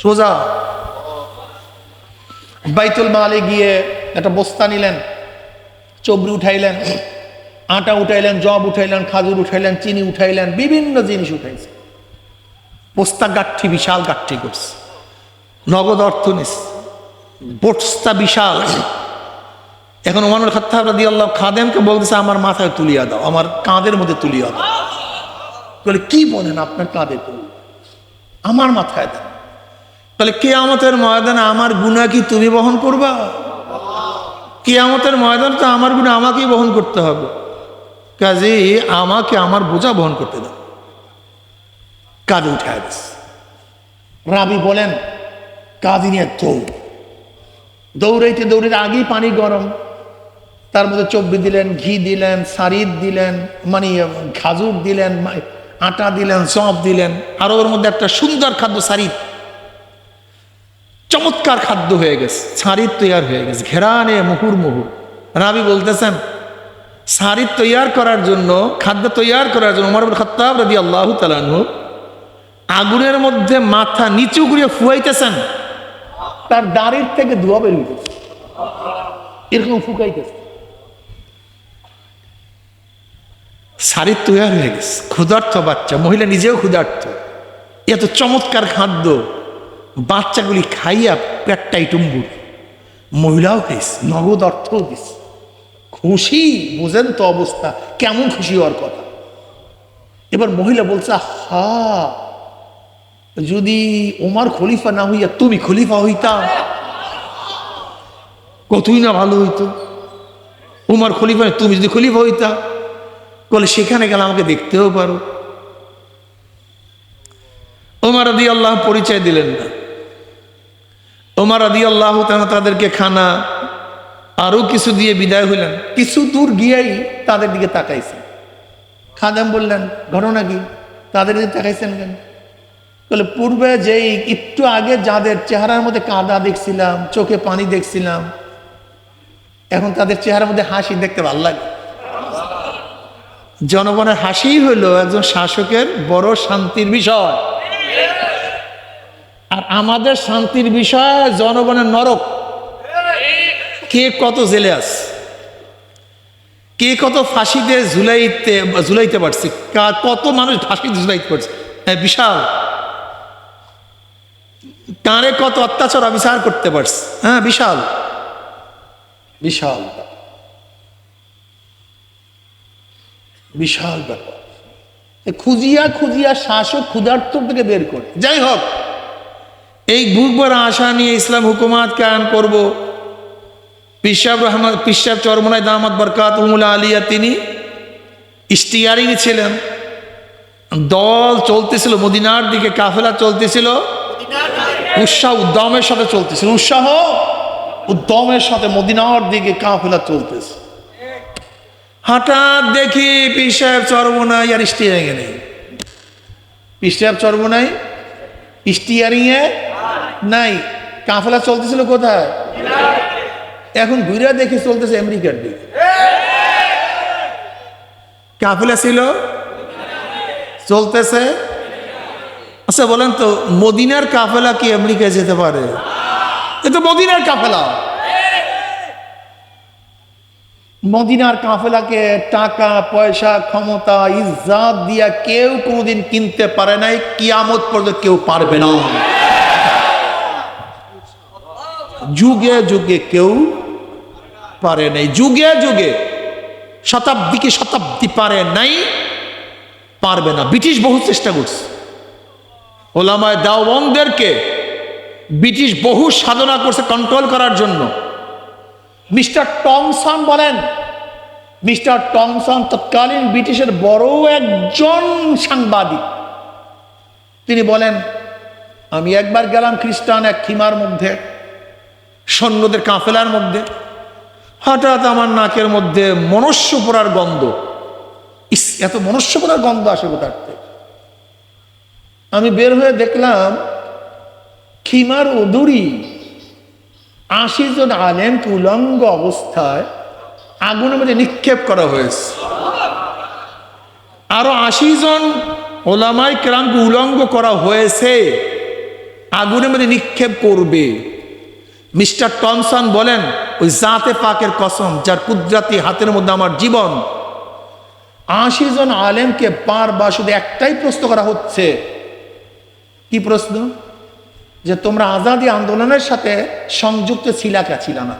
সোজা বাইতুল মালে গিয়ে একটা বস্তা নিলেন, চবরি উঠাইলেন, আটা উঠাইলেন, জব উঠাইলেন, খাজুর উঠাইলেন, চিনি উঠাইলেন, বিভিন্ন জিনিস উঠাইছে। বস্তা গাঠি বিশাল গাঠি করছে, নগদ অর্থ নিস, বস্তা বিশাল। এখন ওমর খাত্তাব রাদিয়াল্লাহু খাদেমকে বলতেছে আমার মাথায় তুলিয়া দাও, আমার কাঁধের মধ্যে তুলিয়া দাও। বলে কি বলেন, আপনার কাঁধে তুলি, আমার মাথায় দেন। তাহলে কিয়ামতের ময়দানে আমার গুনাহ কি তুমি বহন করবা? কিয়ামতের ময়দান তো আমার গুনাহ আমাকেই বহন করতে হবে, কাজেই আমাকে আমার বোঝা বহন করতে দাও। কাঁধে উঠায় দিস। রাবি বলেন কাঁধে নিয়ে দৌড়াইতে দৌড়াইতে আগেই পানি গরম, তার মধ্যে চবরি দিলেন, ঘি দিলেন, সারিদ দিলেন, মানে খাজুর দিলেন, আটা দিলেন, জব দিলেন, আর ওর মধ্যে একটা সুন্দর খাদ্য সারিদ, চমৎকার খাদ্য হয়ে গেছে, সারিদ তৈয়ার হয়ে গেছে, ঘেরানে মুহুর্মুহু। রাবি বলতেছেন সারিদ তৈয়ার করার জন্য, খাদ্য তৈয়ার করার জন্য ওমর ইবনে খাত্তাব রাদিয়াল্লাহু তাআলা আনহু আগুনের মধ্যে মাথা নিচু করে ফুয়াইতেছেন, তার দাড়ির থেকে ধোঁয়া বের হইতেছে, এরকম ফুকাইতেছে। সারিদ তৈয়ার হয়ে গেছে, ক্ষুধার্ত বাচ্চা, মহিলা নিজেও ক্ষুধার্ত, এত চমৎকার খাদ্য, বাচ্চাগুলি খাইয়া পেটটাই টুম্বুর, মহিলাও খাইছে, নগদ অর্থও দিছে, খুশি। বুঝেন তো অবস্থা কেমন, খুশি হওয়ার কথা। এবার মহিলা বলছে হা, যদি ওমর খলিফা না হইয়া তুমি খলিফা হইতা কতই না ভালো হইতো। ওমর খলিফা, তুমি যদি খলিফা হইতা, বলে সেখানে গেলে আমাকে দেখতেও পারো। ওমর রাদিয়াল্লাহু পরিচয় দিলেন না। ওমর রাদিয়াল্লাহু তাআলা তাদেরকে খানা আরো কিছু দিয়ে বিদায় হইলেন। কিছু দূর গিয়েই তাদের দিকে তাকাইছেন। খাদেম বললেন ঘটনা কি, তাদের দিকে তাকাইছেন কেন? বলে পূর্বে যেই একটু আগে যাদের চেহারার মধ্যে কাদা দেখছিলাম, চোখে পানি দেখছিলাম, এখন তাদের চেহারার মধ্যে হাসি দেখতে ভালো লাগে। জনগণের হাসি হইলো একজন শাসকের বড় শান্তির বিষয়, আর আমাদের শান্তির বিষয় জনগণের নরক। কে কত জেলে আছে, কে কত ফাঁসিতে ঝুলাইতে পারছে, কত মানুষ ফাঁসিতে ঝুলাইতে পারছে, বিশাল। কারে কত অত্যাচার অবিচার করতে পারছে, হ্যাঁ বিশাল বিশাল বিশাল ব্যাপার। খুঁজিয়া খুঁজিয়া শাসক ক্ষুধার্ত থেকে বের করে। যাই হোক, এই বুকবার আশা নিয়ে ইসলাম হুকুমাত কায়েম করব। পীর সাহেব চরমনাই দামাত বরকাতুহুল আলিয়া তিনি স্টিয়ারিং ছিলেন, দল চলতেছিল মদিনার দিকে, কাফেলা চলতেছিল, উৎসাহ উদ্যমের সাথে চলতেছিল, উৎসাহ উদ্যমের সাথে মদিনার দিকে কাফেলা চলতেছে। হঠাৎ দেখি পীর সাহেব চরমনাই আর স্টিয়ারিং এ নেই। পীর সাহেব চরমনাই স্টিয়ারিং এ নাই, কাফেলা চলতেছিল কোথায়? এখন ঘুরে দেখি চলতেছে আমেরিকার দিকে। কাফেলা ছিল চলতেছে। আচ্ছা বলেন তো, মদিনার কাফেলা কি আমেরিকায় যেতে পারে? এ তো মদিনার কাফেলা। মদিনার কাফেলাকে টাকা পয়সা ক্ষমতা ইজ্জত দিয়া কেউ কোনোদিন কিনতে পারে নাই, কিয়ামত পর্যন্ত কেউ পারবে না। যুগে যুগে কেউ পারে নাই, যুগে যুগে শতাব্দী কি শতাব্দী পারে নাই, পারবে না। ব্রিটিশ বহু চেষ্টা করছে, ওলামায়ে দেওবন্দদেরকে ব্রিটিশ বহু সাধনা করছে কন্ট্রোল করার জন্য। মিস্টার টমসন বলেন, মিস্টার টমসন তৎকালীন ব্রিটিশের বড় একজন সাংবাদিক, তিনি বলেন আমি একবার গেলাম খ্রিস্টান এক খিমার মধ্যে, সৈন্যদের কাফেলার মধ্যে, হঠাৎ আমার নাকের মধ্যে মনুষ্য পোড়ার গন্ধ। এত মনুষ্য পোড়ার গন্ধ আসে কোথার থেকে? আমি বের হয়ে দেখলাম খিমার অদূরি 80 জন আলেমকে উলঙ্গ অবস্থায় আগুনের মধ্যে নিক্ষেপ করা হয়েছে, আরো 80 জন ওলামায়ে কেরামকে উলঙ্গ করা হয়েছে। আগুনের মধ্যে নিক্ষেপ করবে। মিস্টার টমসন বলেন, ওই জাতে পাকের কসম যার কুদরতি হাতের মধ্যে আমার জীবন, 80 জন আলেমকে বারবার শুধু একটাই প্রশ্ন করা হচ্ছে। কি প্রশ্ন? যে তোমরা আজাদি আন্দোলনের সাথে সংযুক্ত ছিলা কে ছিল না?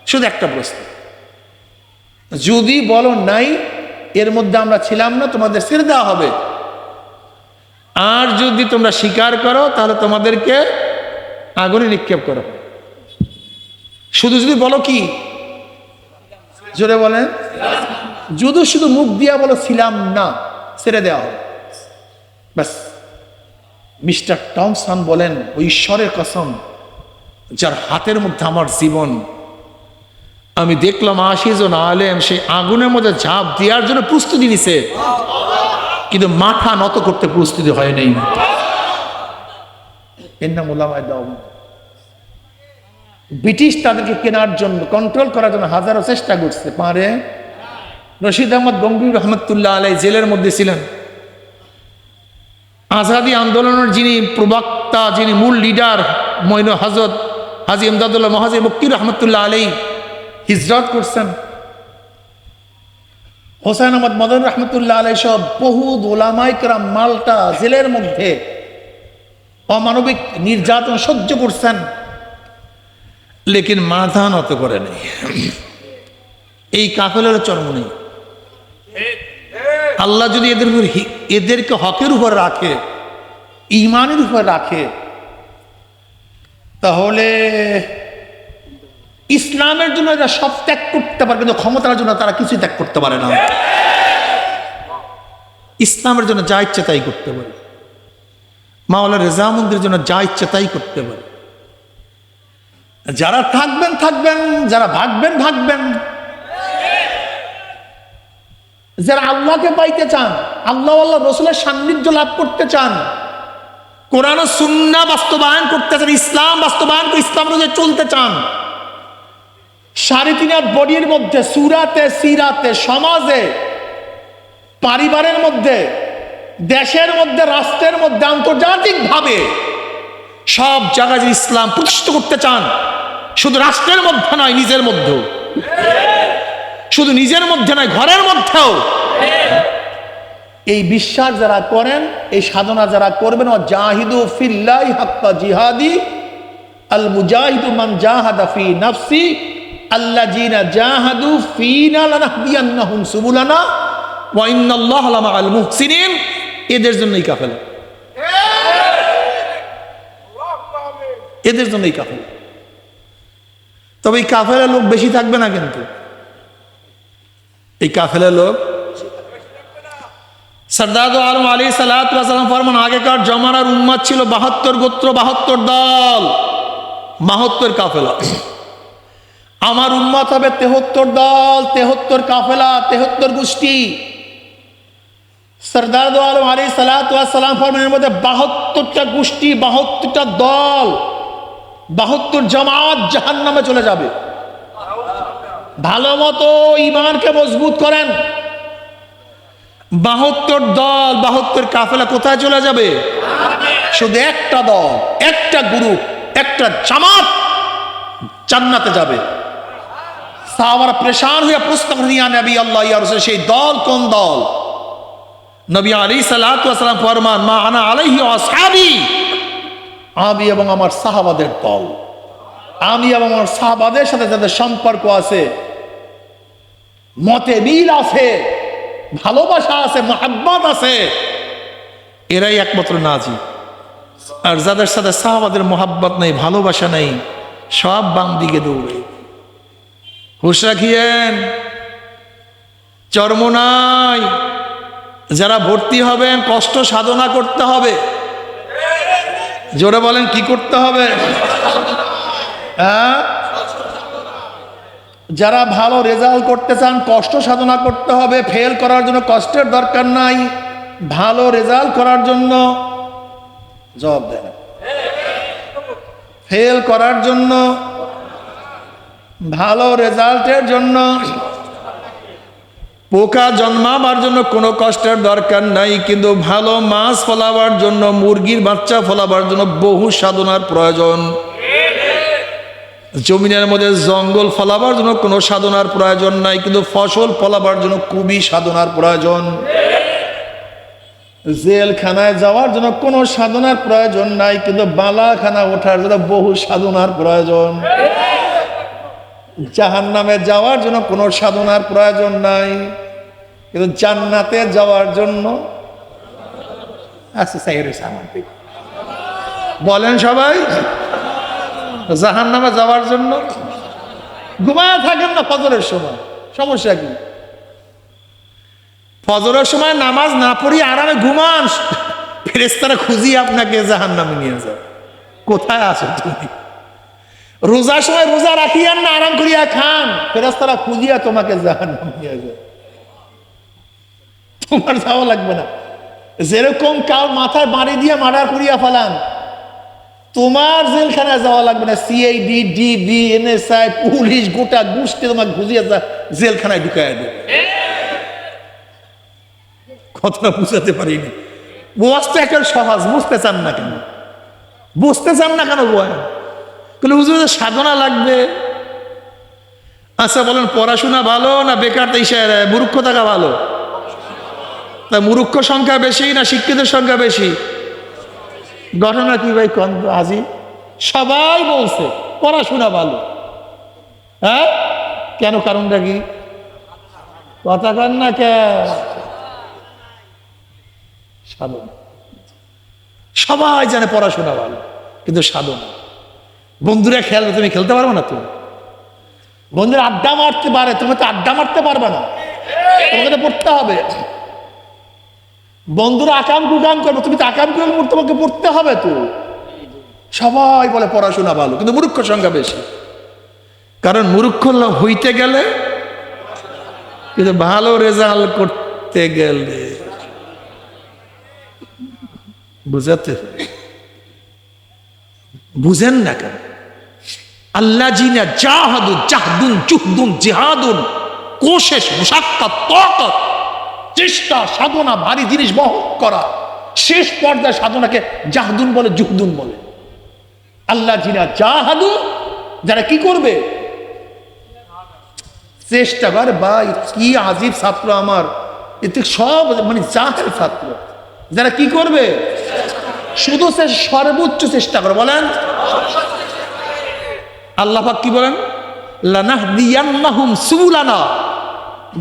শুধু একটা প্রশ্ন। যদি বলো নাই, এর মধ্যে আমরা ছিলাম না, তোমাদের ছেড়ে দেওয়া হবে। আর যদি তোমরা স্বীকার করো তাহলে তোমাদেরকে আগুনে নিক্ষেপ করো। শুধু যদি বলো কি, জোরে বলেন, যদি শুধু মুখ দিয়া বলো ছিলাম না, ছেড়ে দেওয়া হবে, ব্যাস। মিস্টার টমসন বলেন, ওই ঈশ্বরের কসম যার হাতের মধ্যে আমার জীবন, আমি দেখলাম 80 জন আলেম সেই আগুনের মধ্যে ঝাঁপ দেওয়ার জন্য প্রস্তুতি নিছে, কিন্তু মাথা নত করতে প্রস্তুতি হয় নাই। এর নাম ওলামায়ে দেওবন্দ। ব্রিটিশ তাদেরকে কেনার জন্য, কন্ট্রোল করার জন্য হাজারো চেষ্টা করছে, পারে। রশিদ আহমদ গঙ্গোহী রহমতুল্লাহ আলাইহি জেলের মধ্যে ছিলেন। আজাদি আন্দোলনের যিনি প্রবক্তা, যিনি মূল লিডার, মঈন হযরত হাজী ইমদাদুল্লাহ মহাজী মক্কি রহমতুল্লাহ আলাইহি হিজরত করছেন। হোসেন আহমদ মদনী রহমতুল্লাহ আলাইহি সব বহু ওলামায়ে কেরাম মাল্টা জেলের মধ্যে অমানবিক নির্যাতন সহ্য করছেন, লেকিন মাথা নত করে নেই। এই কাফেলার চর্ম নেই। আল্লাহ যদি এদেরকে হকের উপর রাখে, ইমানের উপর রাখে, তাহলে ইসলামের জন্য এরা সব ত্যাগ করতে পারে, কিন্তু ক্ষমতার জন্য তারা কিছুই ত্যাগ করতে পারে না। ইসলামের জন্য যা ইচ্ছে তাই করতে পারে, মাওলানা রেজামন্দির জন্য যা ইচ্ছে তাই করতে পারে। যারা থাকবেন থাকবেন, যারা ভাগবেন ভাগবেন। যারা আল্লাহকে পাইতে চান, আল্লাহ আল্লাহ রসুলের সান্নিধ্য লাভ করতে চান, কোরআন ও সুন্নাহ বাস্তবায়ন করতে চান, ইসলাম বাস্তবায়ন করে ইসলাম অনুযায়ী চলতে চান, 3.5 বডির মধ্যে, সুরাতে, সিরাতে, সমাজে, পরিবারের মধ্যে, দেশের মধ্যে, রাষ্ট্রের মধ্যে, আন্তর্জাতিকভাবে সব জায়গায় ইসলাম প্রতিষ্ঠিত করতে চান, শুধু রাষ্ট্রের মধ্যে নয়, নিজের মধ্যেও, শুধু নিজের মধ্যে নয়, ঘরের মধ্যেও। এই বিশ্বাস যারা করেন, এই সাধনা যারা করবেন, জাহিদু ফিল্লাহি হাক্কা জিহাদি, আল মুজাহিদু মান জাহাদা ফি নাফসি, আল্লাযিনা জাহাদু ফিনা লানাহদিয়ান্নাহুম সুবুলানা ওয়া ইন্নাল্লাহা লামাআল মুহসিনিন। এদের জন্যই কাফেলা, এদের জন্যই কাফেলা। তবে এই কাফেলা লোক বেশি থাকবে না, কিন্তু এই কাফেলা লোক, সরদার দো আলম আলাইহিস সালাতু ওয়াস সালাম ফরমান, আগেকার জমানার উম্মত ছিল 72 গোত্র, 72 দল, 72 কাফেলা। আমার উম্মত হবে 73 দল, 73 কাফেলা, 73 গোষ্ঠী। সরদার দো আলম আলাইহিস সালাতু ওয়াস সালাম ফরমান, এর মধ্যে 72টা গোষ্ঠী, 72টা দল, 72 জামাত জাহান্নামে চলে যাবে। ভালো মতো ঈমানকে মজবুত করেন। 72 দল, 72 কাফেলা কোথায় চলে যাবে? শুধু একটা দল, একটা গ্রুপ, একটা জামাত জান্নাতে যাবে। সাহাবারা পরেশান হয়ে প্রশ্ন করেন, ইয়া নবী আল্লাহ, ইয়া রাসূল, সেই দল কোন দল? নবী আলাইহিস সালাতু ওয়াস সালাম ফরমান, মা আনা আলাইহি ওয়া আসহাবি, আমি এবং আমার সাহাবাদের দল। আমি এবং আমার সাহাবাদের সাথে যাদের সম্পর্ক আছে, মতে মিল আছে, ভালোবাসা আছে, মুহাব্বত আছে, এরাই একমাত্র নাজি। আর যাদের সাথে সাহাবাদের মুহাব্বত নেই, ভালোবাসা নেই, সব বাম দিকে দৌড়ে। হুঁশ রাখিয়েন, চর্ম নাই। যারা ভর্তি হবেন, কষ্ট সাধনা করতে হবে। জোরে বলেন, কি করতে হবে? যারা ভালো রেজাল্ট করতে চান, কষ্ট সাধনা করতে হবে। ফেল করার জন্য কষ্টের দরকার নাই, ভালো রেজাল্ট করার জন্য জবাব দেন। ফেল করার জন্য, ভালো রেজাল্টের জন্য পোকা জন্মাবার জন্য কোনো কষ্টের দরকার নাই, কিন্তু ভালো মাছ ফলাবার জন্য, মুরগির বাচ্চা ফলাবার জন্য বহু সাধনার প্রয়োজন। জমিনের মধ্যে জঙ্গল ফলাবার জন্য কোনো সাধনার প্রয়োজন নাই, কিন্তু ফসল ফলাবার জন্য খুবই সাধনার প্রয়োজন। জেলখানায় যাওয়ার জন্য কোনো সাধনার প্রয়োজন নাই, কিন্তু বালাখানা ওঠার জন্য বহু সাধনার প্রয়োজন। জাহান্নামে যাওয়ার জন্য কোনো সাধনার প্রয়োজন নাই, কিন্তু জান্নাতে যাওয়ার জন্য বলেন সবাই, জাহান্নামে যাওয়ার জন্য ঘুমায় থাকেন না ফজরের সময়, সমস্যা কি? ফজরের সময় নামাজ না পড়ি আরামে ঘুমান, ফেরেশতারা খুঁজি আপনাকে জাহান্নামে নিয়ে যায়। কোথায় আছো তুমি? রোজার সময় রোজা রাখিয়ান না, আরাম করিয়া খান, ফেরেশতারা খুঁজিয়া তোমাকে জাহান্নামে নিয়ে যায়। তোমার যাওয়া লাগবে না। যেরকম কাল মাথায় বাড়ি দিয়ে মার্ডার করিয়া ফেলান, তোমার জেলখানায় যাওয়া লাগবে না। সিআইডি, ডিবি, এনএসআই, পুলিশ গোটা গোষ্ঠী তোমাকে খুঁজিয়া জেলখানায় ঢুকাইয়া দেবে। কথাটা বুঝাতে পারিনি। বয়সটা একেবারে সহজ, বুঝতে চান না কেন? বুঝতে চান না কেন? বুঝতে সাধনা লাগবে। আচ্ছা বলেন, পড়াশোনা ভালো না বেকার মূর্খ থাকা ভালো? তা মূর্খ সংখ্যা বেশি না শিক্ষিতের সংখ্যা বেশি? ঘটনা কি ভাই আজি? সবাই বলছে পড়াশোনা ভালো। হ্যাঁ কেন? কারণটা কি? কথা কন না কে? সাধন। সবাই জানে পড়াশোনা ভালো, কিন্তু সাধনা। বন্ধুরা খেলবে, তুমি খেলতে পারবে না। তুমি বন্ধুরা আড্ডা মারতে পারে, তুমি তো আড্ডা মারতে পারবে না, তোমাকে তো পড়তে হবে। বন্ধুরা আকাম কুকাম করবে, তুমি তো আকাম কুকাম তোমাকে পড়তে হবে। তো সবাই বলে পড়াশোনা ভালো, কিন্তু মূর্খ সংখ্যা বেশি। কারণ মূর্খ হইতে গেলে, কিন্তু ভালো রেজাল্ট করতে গেলে বুঝাতে বুঝেন না কেন? আল্লাহ জিনা জাহাদু জাহদুন জুহদুন জিহাদুন, কোশেশ মুশাক্কাত তাকাত, চেষ্টা সাধনা, ভারী জিনিস বহন করা। শেষ পর্যায়ে সাধনাকে জাহদুন বলে, জুহদুন বলে। আল্লাহ জিনা জাহাদু, যারা কি করবে? চেষ্টা করে। ভাই কি আজীব ছাত্র আমার, এতে সব মানে জাহেল ছাত্র। যারা কি করবে? শুধু সে সর্বোচ্চ চেষ্টা করে। বলেন আল্লাহ পাক কি বলেন? লানাহদিয়ান্নাহুম সুবুলানা,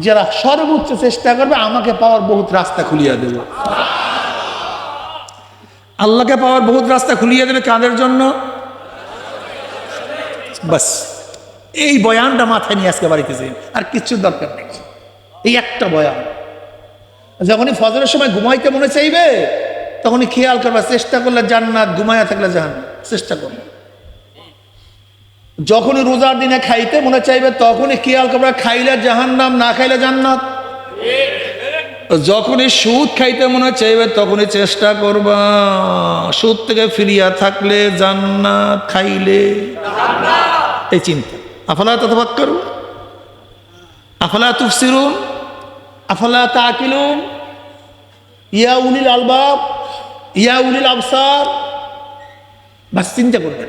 যারা সর্বোচ্চ চেষ্টা করবে আমাকে পাওয়ার বহুত রাস্তা খুলিয়ে দেবে। আল্লাহকে পাওয়ার বহুত রাস্তা খুলিয়ে দেবে কাদের জন্য? বাস এই বয়ানটা মাথায় নিয়ে আজকে বাড়িতে যাই, আর কিচ্ছু দরকার নেই। এই একটা বয়ান। যখনই ফজরের সময় ঘুমাইতে মনে চাইবে, তখনই খেয়াল করবা, চেষ্টা করলে জান্নাত, ঘুমাইয়া থাকলে জাহান্নাম। চেষ্টা করবে। যখনই রোজার দিনে খাইতে মনে চাইবে, তখনই খেয়াল করবা, খাইলে জাহান্নাম, না খাইলে জান্নাত। যখনই সুদ খাইতে মনে চাইবে, তখনই চেষ্টা করবা সুদ থেকে ফিরিয়া থাকলে জান্নাত, খাইলে এই চিন্তা। আফালা তাতাফাক্কারুন, আফালা তুবসিরুন, আফালা তাকিলুন, ইয়া উলিল আলবাব, ইয়া উলিল আবসার। বাস চিন্তা করবেন,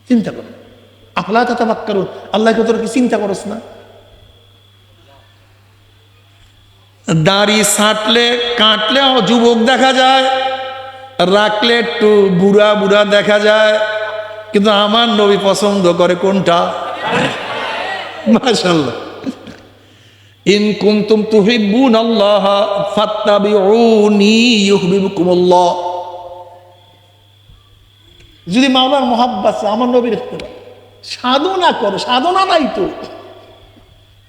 চিন্তা করবেন। আফালা তাতাফাক্কারুন, আল্লাহকে তোর কি চিন্তা করস না? দাড়ি ছাঁটলে কাটলে যুবক দেখা যায়, রাখলে একটু বুড়া বুড়া দেখা যায়, কিন্তু আমার নবী পছন্দ করে কোনটা? মাশাআল্লাহ। ইন কুনতুম তুহিব্বুনাল্লাহ ফাত্তাবিউনি ইউহিব্বুকুমুল্লাহ। যদি মাওলার মোহাব্বত আমার নবী রাখতে পারে, সাধনা করো। সাধনা নাই তো।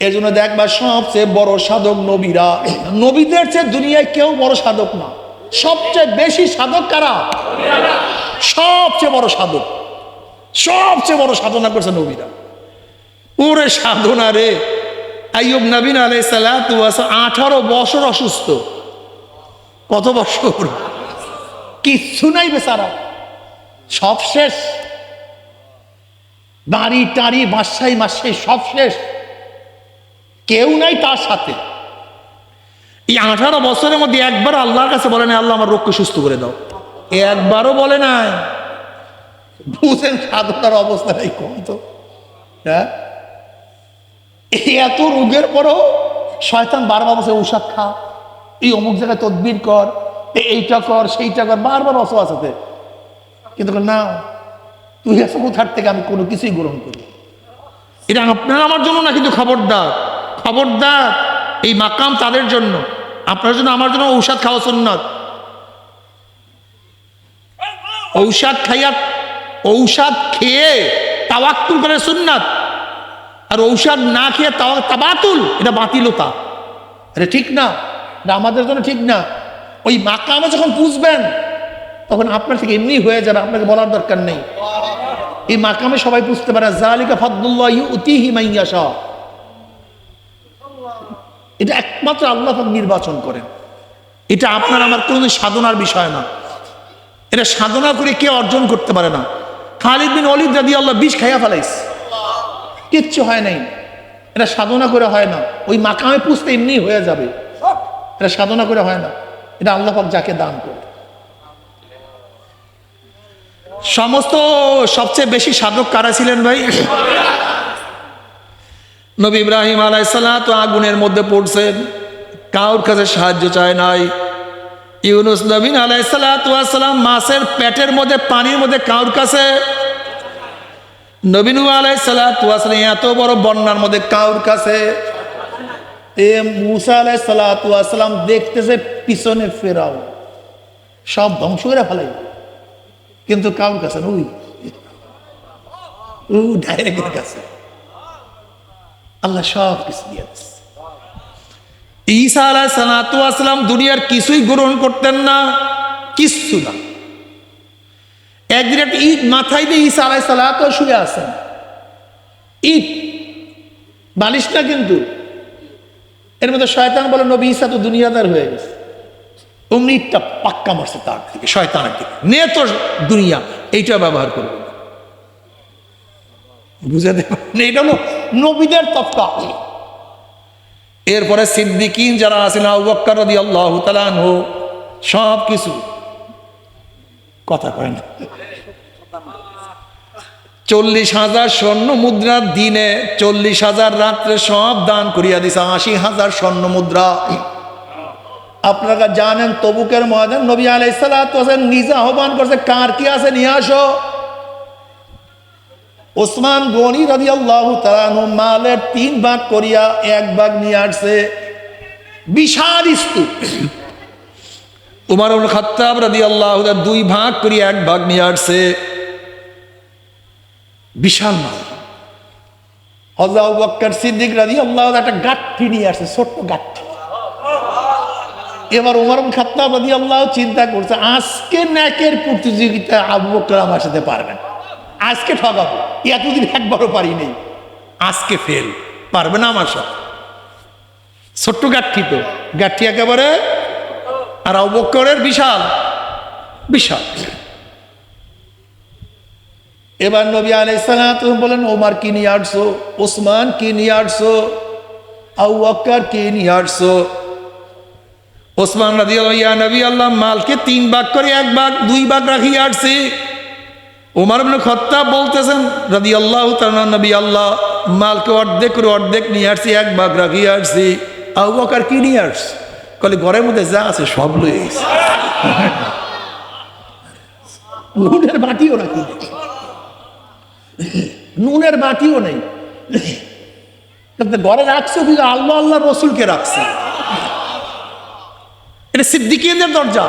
এই জন্য দেখবা সবচেয়ে বড় সাধক নবীরা। নবীদের চেয়ে দুনিয়ায় কেউ বড় সাধক না। সবচেয়ে বেশি সাধক কারা? সবচেয়ে বড় সাধক, সবচেয়ে বড় সাধনা করছে নবীরা। ওরে সাধনা রে! আইয়ুব নবী আলাইহিস সালাতু ওয়াস 18 বছর অসুস্থ। কত বছর? কিচ্ছু নাই বেচারা, সব শেষ। বাড়ি টাড়ি, বাসাই মাসাই সব শেষ। কেউ নাই তার সাথে। এই 18 বছরের মধ্যে একবার আল্লাহর কাছে বলে নাই আল্লাহ আমার রোগকে সুস্থ করে দাও, একবারও বলে নাই। বুঝেন সাধনার অবস্থা নাই কম তো। হ্যাঁ, এত রোগের পরও শয়তান বারবার বসে ঔষধ খা, এই অমুক জায়গায় তদবির কর, এইটা কর সেইটা কর, বারবার অসুয়াশাতে। কিন্তু না, তুই আসো কোথার থেকে, আমি কোনো কিছুই গ্রহণ করি। এটা আপনার আমার জন্য না, কিন্তু খবরদার খবরদার, এই মাকাম তাদের জন্য, আপনার জন্য আমার জন্য ঔষধ খাওয়া সুন্নাত। ঔষধ খেয়ে তাওয়াক্কুল করে সুন্নাত, আর ঔষধ না খেয়ে তাবাতুল, এটা বাতিলতা, এটা ঠিক না, এটা আমাদের জন্য ঠিক না। ওই মাকামে যখন বুঝবেন তখন আপনার থেকে এমনি হয়ে যাবে, আপনাকে বলার দরকার নেই। এই মাকামে সবাই বুঝতে পারে যালিকা ফাদলুল্লাহ ইউতিহি মান ইয়াশা, এটা একমাত্র আল্লাহ পাক নির্বাচন করেন। এটা আপনার আমার কোনো সাধনার বিষয় না, এটা সাধনা করে কে অর্জন করতে পারে না। খালিদ বিন ওয়ালিদ রাদিয়াল্লাহু বিষ খাইয়া ফেলাইছে, কিচ্ছু হয় নাই। এটা সাধনা করে হয় না, ওই মাকামে পুষতে এমনি হয়ে যাবে, এটা সাধনা করে হয় না, এটা আল্লাহ পাক যাকে দান করে। সবচেয়ে বেশি সাধক কারা ছিলেন ভাই? নবী ইব্রাহিম আলাইহিস সালাতু আগুনের মধ্যে পড়ছেন, কারোর কাছে সাহায্য চায় নাই। ইউনুস নবী আলাইহিস সালাতু ওয়াস সালাম মাছের পেটের মধ্যে, পানির মধ্যে, কারোর কাছে। নবী নূহ আলাইহিস সালাতু ওয়াস সালাম এত বড় বন্যার মধ্যে, কারোর কাছে। মূসা আলাইহিস সালাতু ওয়াস সালাম দেখতেছে পিছনে ফেরাও, সব ধ্বংস করে ফেলাই, কিন্তু কারোর কাছে না, ওই ডাইরেক্টের কাছে আল্লাহ সব কিছু দিয়ে দিচ্ছে। ঈসা আলাইহিস সালাতু ওয়াস সালাম দুনিয়ার কিছুই গ্রহণ করতেন না, কিচ্ছু না। একদিন একটা ইট মাথায় দিয়ে ঈসা আলাইহিস সালাতু শুয়ে আছেন, ইট বালিশ না কিন্তু। এর মধ্যে শয়তান বলে নবী ঈসা তো দুনিয়াদার হয়ে গেছে, অমনি ইটটা পাক্কা মারছে তার থেকে, শয়তানের দিকে নে তো দুনিয়া, এইটা ব্যবহার করবে। বুঝাতে এটা হলো নবীদের তফকা। এরপরে সিদ্দিকিন যারা আছেন, আবু বকর রাদিয়াল্লাহু তাআলা আনহু, সব কিছু কথা কয় না। 40,000 স্বর্ণ মুদ্রা দিনে, 40,000 রাত্রে সব দান করিয়া দিছে, 80,000 স্বর্ণ মুদ্রা। আপনারা জানেন তবুকের ময়দান নবী আলাইহিস সালাতু ওয়াস সালাম নিজে আহ্বান করছে, কার কি আছে নিয়ে আসো। ওসমান গনি রাদিয়াল্লাহু তাআলা আনহু মালের 3 ভাগ করিয়া 1 ভাগ নিয়ে আসছে, বিশাল স্তূপ। উমর ইবনে খাত্তাব রাদিয়াল্লাহু তাআলা 2 ভাগ করিয়া 1 ভাগ নিয়ে আসছে, বিশাল মাল। হযরত আবু বকর সিদ্দিক রাদিয়াল্লাহু তাআলা একটা গাঠি নিয়ে আসছে, ছোট্ট গাঠি। এবার উমর ইবনে খাত্তাব রাদিয়াল্লাহু চিন্তা করছে, আজকে নেকের প্রতিযোগিতা আবু বকর আমার সাথে পারবেন, আজকে ঠকাবো, এতদিন একবারও পারি নেই, আজকে ফেল, পারবে না আমার সাথে। ছোট্ট গাঠি তো, গাঠি একেবারে, আর আবু বকরের বিশাল বিশাল। এবার নবী আলাইহিস সালাতু বলেন, ওমর কি নিয়ে আসছো, ওসমান কি নিয়ে আসছো, আবু বকর কি নিয়ে আসছো। ওসমান রাদিয়াল্লাহু ইয়া নবী আল্লাহ, মালকে 3 ভাগ করে 1 ভাগ 2 ভাগ রাখিয়ে আসছি। ওমর ইবনে খাত্তাব বলতেছেন রাদিয়াল্লাহু তাআলা, নবী আল্লাহ, মালকে অর্ধেক করে অর্ধেক নিয়ে আসছি, 1 ভাগ রাখিয়ে আসছি। আবু বকর কি নিয়ে আসছে, কলে ঘরের মধ্যে যা আছে সব লয়ে গেছে, নুনের বাটিও রাখি, নুনের বাটিও নেই, ঘরে রাখছে কিন্তু আল্লাহ আল্লাহ রসুলকে রাখছে। এটা সিদ্দিকীদের দরজা।